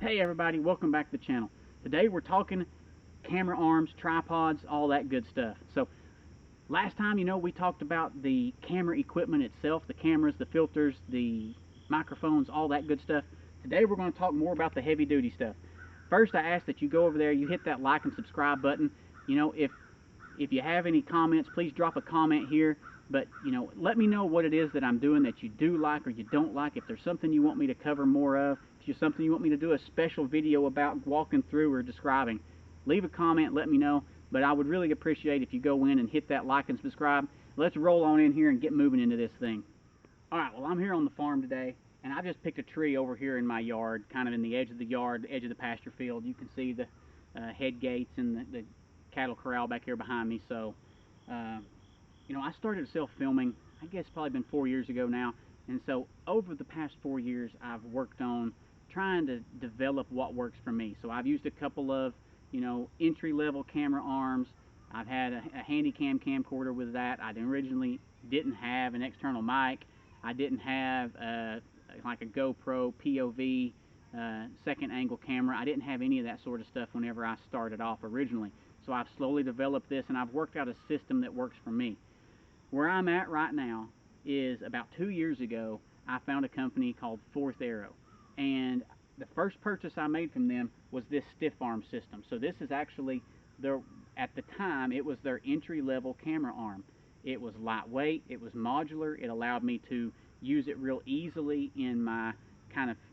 Hey everybody, welcome back to the channel. Today we're talking camera arms, tripods, all that good stuff. So last time, we talked about the camera equipment itself, the cameras, the filters, the microphones, all that good stuff. Today we're going to talk more about the heavy duty stuff. First, I ask that you go over there, you hit that like and subscribe button. If you have any comments, please drop a comment here. But, let me know what it is that I'm doing that you do like or you don't like. If there's something you want me to cover more of, if there's something you want me to do a special video about walking through or describing, leave a comment, let me know. But I would really appreciate if you go in and hit that like and subscribe. Let's roll on in here and get moving into this thing. All right, well, I'm here on the farm today, and I just picked a tree over here in my yard, kind of in the edge of the yard, the edge of the pasture field. You can see the head gates and the cattle corral back here behind me. So, I started self-filming, I guess probably been 4 years ago now, and so over the past 4 years I've worked on trying to develop what works for me. So I've used a couple of, entry-level camera arms. I've had a Handycam camcorder with that. I originally didn't have an external mic. I didn't have like a GoPro POV second angle camera. I didn't have any of that sort of stuff whenever I started off originally. So I've slowly developed this, and I've worked out a system that works for me. Where I'm at right now is about 2 years ago, I found a company called Fourth Arrow. And the first purchase I made from them was this stiff arm system. So this is actually at the time, it was their entry-level camera arm. It was lightweight, it was modular, it allowed me to use it real easily in my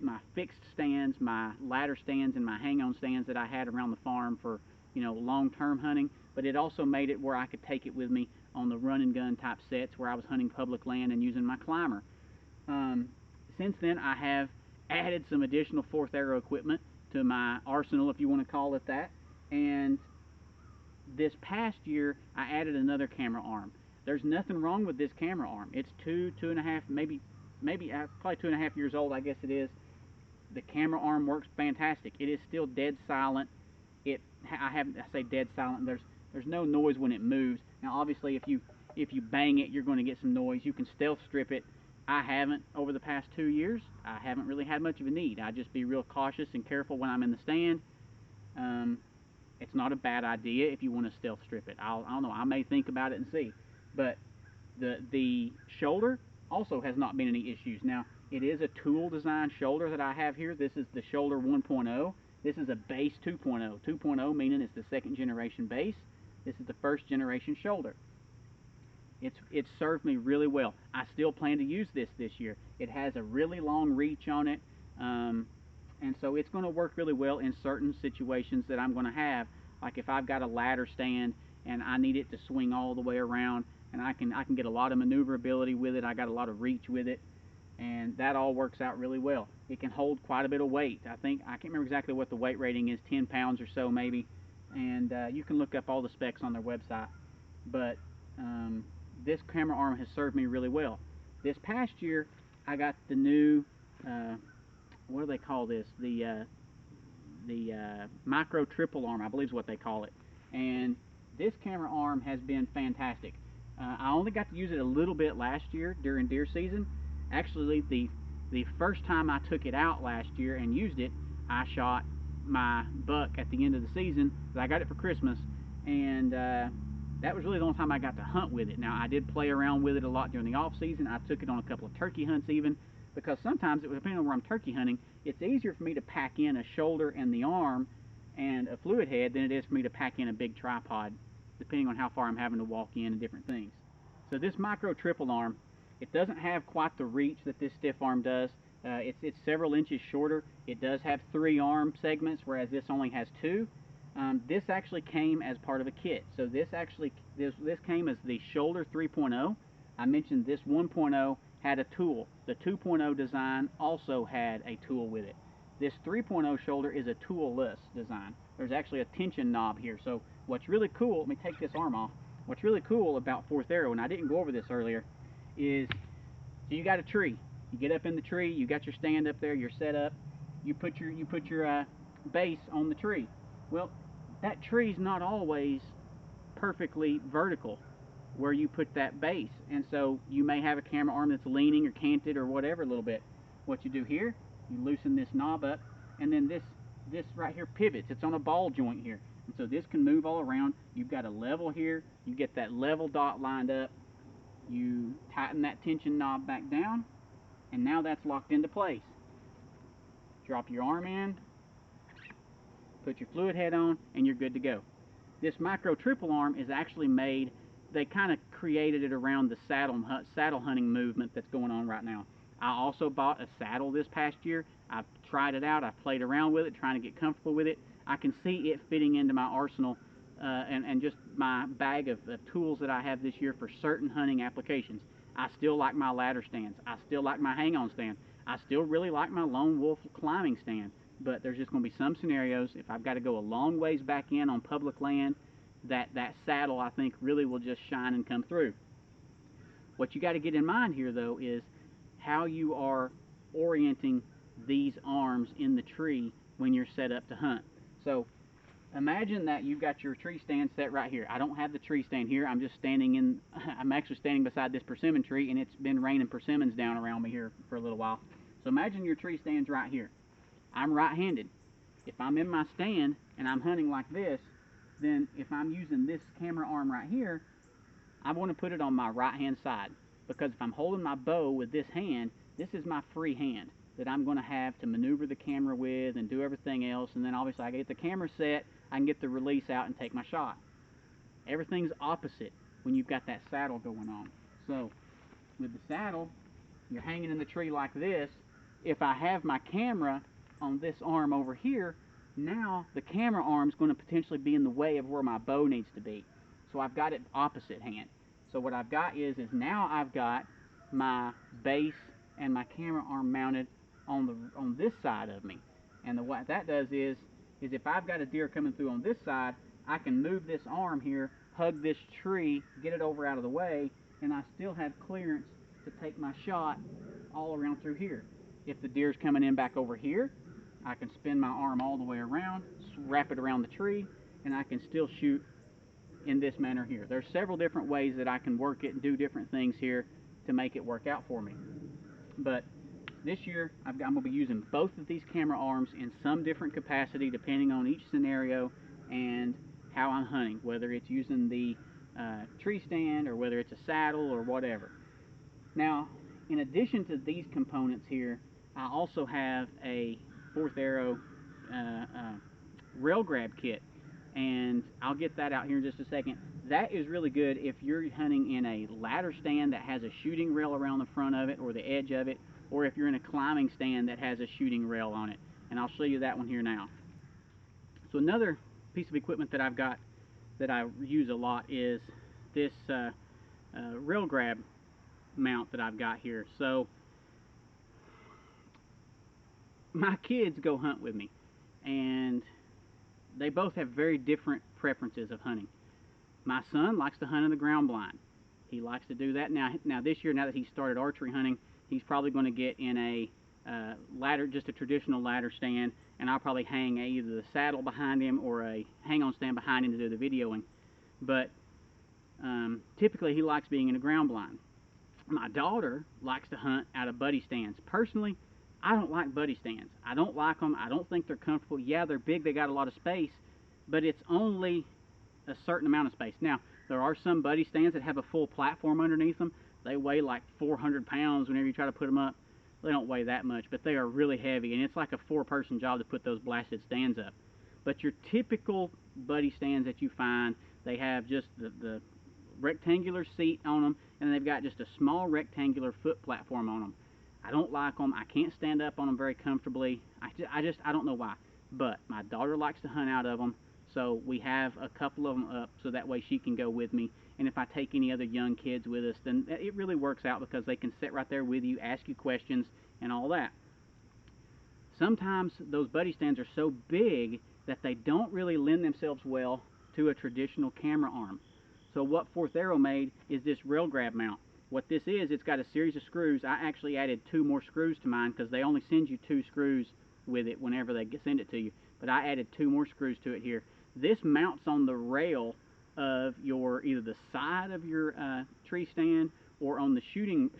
my fixed stands, my ladder stands, and my hang-on stands that I had around the farm for, long-term hunting. But it also made it where I could take it with me on the run and gun type sets where I was hunting public land and using my climber. Since then, I have added some additional Fourth Arrow equipment to my arsenal, if you want to call it that. And this past year, I added another camera arm. There's nothing wrong with this camera arm. It's two and a half, maybe probably 2.5 years old, I guess it is. The camera arm works fantastic. It is still dead silent. I say dead silent. There's no noise when it moves. Now, obviously, if you bang it, you're going to get some noise. You can stealth strip it. I haven't over the past 2 years. I haven't really had much of a need. I just be real cautious and careful when I'm in the stand. It's not a bad idea if you want to stealth strip it. I don't know. I may think about it and see. But the shoulder also has not been any issues. Now, it is a tool design shoulder that I have here. This is the shoulder 1.0. This is a base 2.0. 2.0 meaning it's the second generation base. This is the first generation shoulder. It's served me really well. I still plan to use this year. It has a really long reach on it, and so it's going to work really well in certain situations that I'm going to have. Like if I've got a ladder stand and I need it to swing all the way around, and I can get a lot of maneuverability with it. I got a lot of reach with it, and that all works out really well. It can hold quite a bit of weight. I can't remember exactly what the weight rating is, 10 pounds or so maybe, and you can look up all the specs on their website. But this camera arm has served me really well. This past year, I got the new, what do they call this? The micro triple arm, I believe is what they call it. And this camera arm has been fantastic. I only got to use it a little bit last year during deer season. Actually, the first time I took it out last year and used it, I shot my buck at the end of the season. I got it for Christmas, and that was really the only time I got to hunt with it. Now, I did play around with it a lot during the off season. I took it on a couple of turkey hunts even, because sometimes, depending on where I'm turkey hunting, it's easier for me to pack in a shoulder and the arm and a fluid head than it is for me to pack in a big tripod, depending on how far I'm having to walk in and different things. So this micro triple arm, it doesn't have quite the reach that this stiff arm does. It's several inches shorter. It does have 3 arm segments, whereas this only has 2. This actually came as part of a kit. So this came as the shoulder 3.0. I mentioned this 1.0 had a tool. The 2.0 design also had a tool with it. This 3.0 shoulder is a tool-less design. There's actually a tension knob here. So what's really cool, let me take this arm off. What's really cool about Fourth Arrow, and I didn't go over this earlier, is so you got a tree. You get up in the tree, you got your stand up there, you're set up, you put your base on the tree. Well, that tree's not always perfectly vertical where you put that base, and so you may have a camera arm that's leaning or canted or whatever a little bit. What you do here, you loosen this knob up, and then this right here pivots. It's on a ball joint here. And so this can move all around. You've got a level here. You get that level dot lined up. You tighten that tension knob back down, and now that's locked into place. Drop your arm in, put your fluid head on, and you're good to go. This micro triple arm is actually made, they kind of created it around the saddle hunting movement that's going on right now. I also bought a saddle this past year. I've tried it out. I've played around with it, trying to get comfortable with it. I can see it fitting into my arsenal and just my bag of tools that I have this year for certain hunting applications. I still like my ladder stands. I still like my hang-on stand. I still really like my lone wolf climbing stand. But there's just going to be some scenarios, if I've got to go a long ways back in on public land, that saddle, I think, really will just shine and come through. What you got to get in mind here, though, is how you are orienting these arms in the tree when you're set up to hunt. So imagine that you've got your tree stand set right here. I don't have the tree stand here. I'm just standing in, I'm actually standing beside this persimmon tree, and it's been raining persimmons down around me here for a little while. So imagine your tree stand's right here. I'm right-handed. If I'm in my stand and I'm hunting like this, then if I'm using this camera arm right here, I want to put it on my right-hand side, because if I'm holding my bow with this hand, this is my free hand that I'm going to have to maneuver the camera with and do everything else, and then obviously I get the camera set, I can get the release out and take my shot. Everything's opposite when you've got that saddle going on. So with the saddle, you're hanging in the tree like this. If I have my camera on this arm over here, now the camera arm is going to potentially be in the way of where my bow needs to be. So I've got it opposite hand. So what I've got is now I've got my base and my camera arm mounted on this side of me. And what that does is if I've got a deer coming through on this side, I can move this arm here, hug this tree, get it over out of the way, and I still have clearance to take my shot all around through here. If the deer's coming in back over here, I can spin my arm all the way around, wrap it around the tree, and I can still shoot in this manner here. There's several different ways that I can work it and do different things here to make it work out for me. But this year, I'm going to be using both of these camera arms in some different capacity depending on each scenario and how I'm hunting, whether it's using the tree stand or whether it's a saddle or whatever. Now, in addition to these components here, I also have a Fourth Arrow rail grab kit, and I'll get that out here in just a second. That is really good if you're hunting in a ladder stand that has a shooting rail around the front of it or the edge of it, or if you're in a climbing stand that has a shooting rail on it. And I'll show you that one here now. So another piece of equipment that I've got that I use a lot is this rail grab mount that I've got here. So my kids go hunt with me, and they both have very different preferences of hunting. My son likes to hunt in the ground blind. He likes to do that. Now this year, now that he's started archery hunting, he's probably going to get in a ladder, just a traditional ladder stand, and I'll probably hang either the saddle behind him or a hang-on stand behind him to do the videoing. But typically he likes being in a ground blind. My daughter likes to hunt out of buddy stands. Personally, I don't like buddy stands. I don't like them. I don't think they're comfortable. Yeah, they're big. They got a lot of space, but it's only a certain amount of space. Now, there are some buddy stands that have a full platform underneath them. They weigh like 400 pounds whenever you try to put them up. They don't weigh that much, but they are really heavy, and it's like a four-person job to put those blasted stands up. But your typical buddy stands that you find, they have just the rectangular seat on them, and they've got just a small rectangular foot platform on them. I don't like them. I can't stand up on them very comfortably. I don't know why. But my daughter likes to hunt out of them, so we have a couple of them up so that way she can go with me. And if I take any other young kids with us, then it really works out because they can sit right there with you, ask you questions, and all that. Sometimes those buddy stands are so big that they don't really lend themselves well to a traditional camera arm. So what Fourth Arrow made is this rail grab mount. What this is, it's got a series of screws. I actually added 2 more screws to mine because they only send you 2 screws with it whenever they send it to you. But I added 2 more screws to it here. This mounts on the rail of your either the side of your tree stand or on the shooting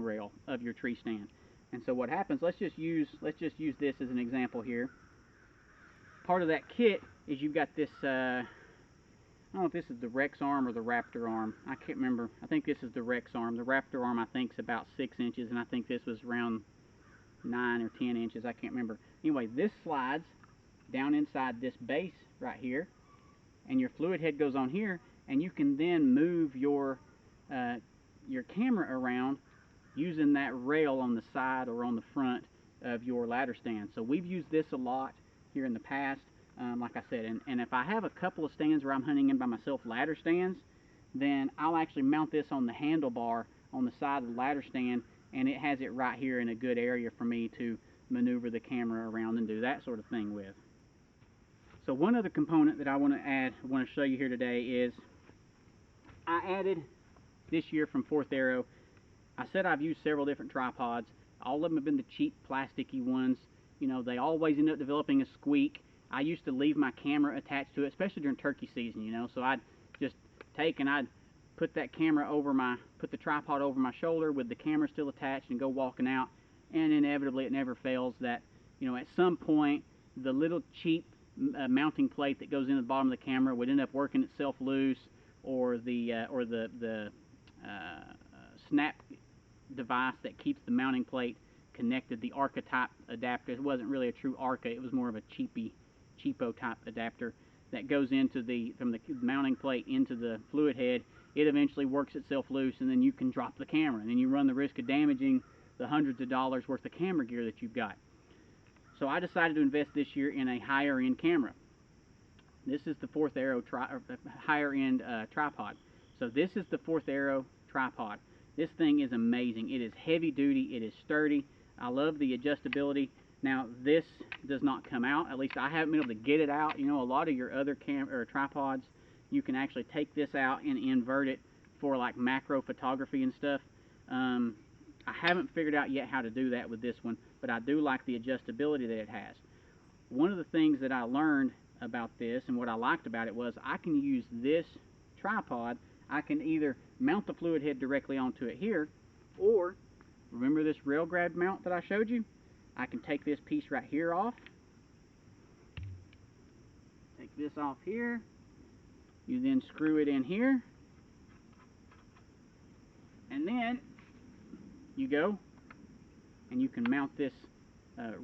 rail of your tree stand. And so what happens? Let's just use this as an example here. part of that kit is you've got this, I don't know if this is the Rex arm or the Raptor arm. I can't remember. I think this is the Rex arm. The Raptor arm, I think, is about 6 inches, and I think this was around 9 or 10 inches. I can't remember. Anyway, this slides down inside this base right here, and your fluid head goes on here, and you can then move your camera around using that rail on the side or on the front of your ladder stand. So we've used this a lot here in the past, like I said, and if I have a couple of stands where I'm hunting in by myself, ladder stands, then I'll actually mount this on the handlebar on the side of the ladder stand, and it has it right here in a good area for me to maneuver the camera around and do that sort of thing with. So one other component that I want to show you here today is I added this year from Fourth Arrow. I said I've used several different tripods. All of them have been the cheap plasticky ones. You know, they always end up developing a squeak. I used to leave my camera attached to it, especially during turkey season, you know, so I'd just take and I'd put that camera put the tripod over my shoulder with the camera still attached and go walking out, and inevitably it never fails that, you know, at some point the little cheap mounting plate that goes into the bottom of the camera would end up working itself loose, or the snap device that keeps the mounting plate connected, the Arca type adapter. It wasn't really a true Arca, it was more of a cheapo type adapter that goes into from the mounting plate into the fluid head. It eventually works itself loose, and then you can drop the camera, and then you run the risk of damaging the hundreds of dollars worth of camera gear that you've got. So I decided to invest this year in a higher end camera. This is the Fourth Arrow higher end tripod. So this is the Fourth Arrow tripod. This thing is amazing. It is heavy duty, it is sturdy. I love the adjustability. Now this does not come out, at least I haven't been able to get it out. You know, a lot of your other tripods, you can actually take this out and invert it for like macro photography and stuff. I haven't figured out yet how to do that with this one, but I do like the adjustability that it has. One of the things that I learned about this and what I liked about it was I can use this tripod. I can either mount the fluid head directly onto it here, or remember this rail grab mount that I showed you? I can take this piece right here off, take this off here, you then screw it in here, and then you go and you can mount this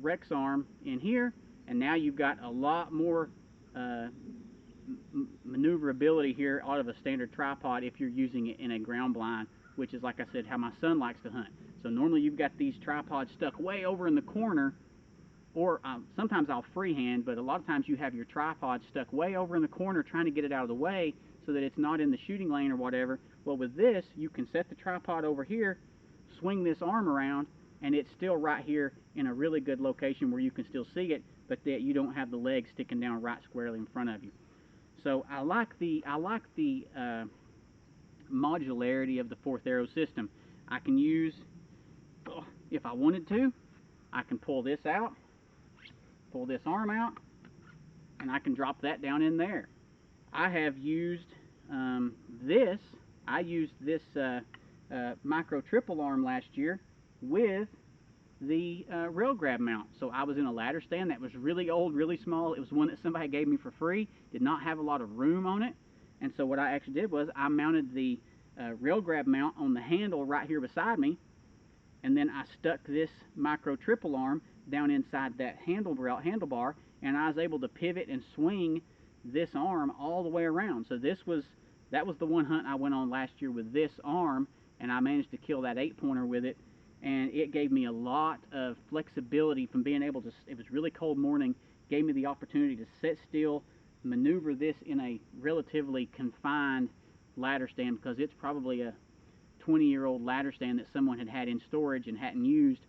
Rex arm in here, and now you've got a lot more maneuverability here out of a standard tripod if you're using it in a ground blind, which is, like I said, how my son likes to hunt. So normally you've got these tripods stuck way over in the corner, or sometimes I'll freehand, but a lot of times you have your tripod stuck way over in the corner trying to get it out of the way so that it's not in the shooting lane or whatever. Well, with this, you can set the tripod over here, swing this arm around, and it's still right here in a really good location where you can still see it, but that you don't have the legs sticking down right squarely in front of you. So I like the modularity of the Fourth Arrow system. I can use, if I wanted to, I can pull this out, pull this arm out, and I can drop that down in there. I have used this. I used this micro triple arm last year with the rail grab mount. So I was in a ladder stand that was really old, really small. It was one that somebody gave me for free. Did not have a lot of room on it. And so what I actually did was I mounted the rail grab mount on the handle right here beside me, and then I stuck this micro triple arm down inside that handlebar, and I was able to pivot and swing this arm all the way around. So that was the one hunt I went on last year with this arm, and I managed to kill that 8-pointer with it. And it gave me a lot of flexibility from being able to, it was really cold morning, gave me the opportunity to sit still, maneuver this in a relatively confined ladder stand, because it's probably a 20-year-old ladder stand that someone had had in storage and hadn't used,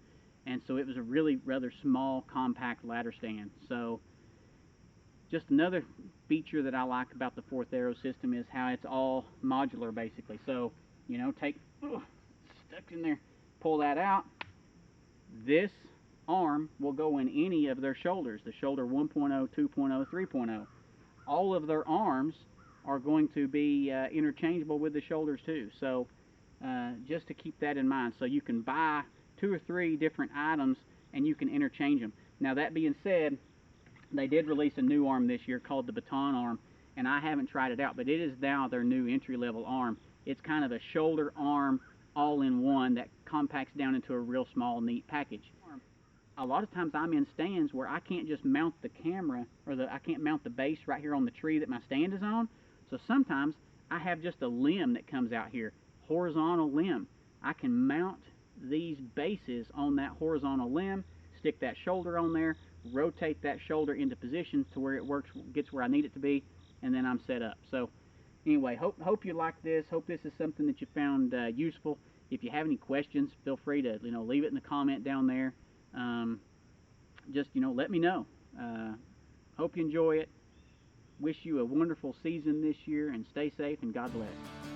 and so it was a really rather small, compact ladder stand. So just another feature that I like about the Fourth Arrow system is how it's all modular, basically. So, you know, stuck in there, pull that out. This arm will go in any of their shoulders, the shoulder 1.0, 2.0, 3.0. All of their arms are going to be interchangeable with the shoulders too. So just to keep that in mind. So you can buy 2 or 3 different items and you can interchange them. Now, that being said, They did release a new arm this year called the Baton arm, and I haven't tried it out, but it is now their new entry-level arm. It's kind of a shoulder arm all-in-one that compacts down into a real small, neat package. A lot of times I'm in stands where I can't just mount the camera, or I can't mount the base right here on the tree that my stand is on. So sometimes I have just a limb that comes out here, horizontal limb. I can mount these bases on that horizontal limb, stick that shoulder on there, rotate that shoulder into position to where it works, gets where I need it to be, and then I'm set up. So anyway, hope you like this. Hope this is something that you found useful. If you have any questions, feel free to leave it in the comment down there. Just let me know. Hope you enjoy it. Wish you a wonderful season this year, and stay safe, and God bless.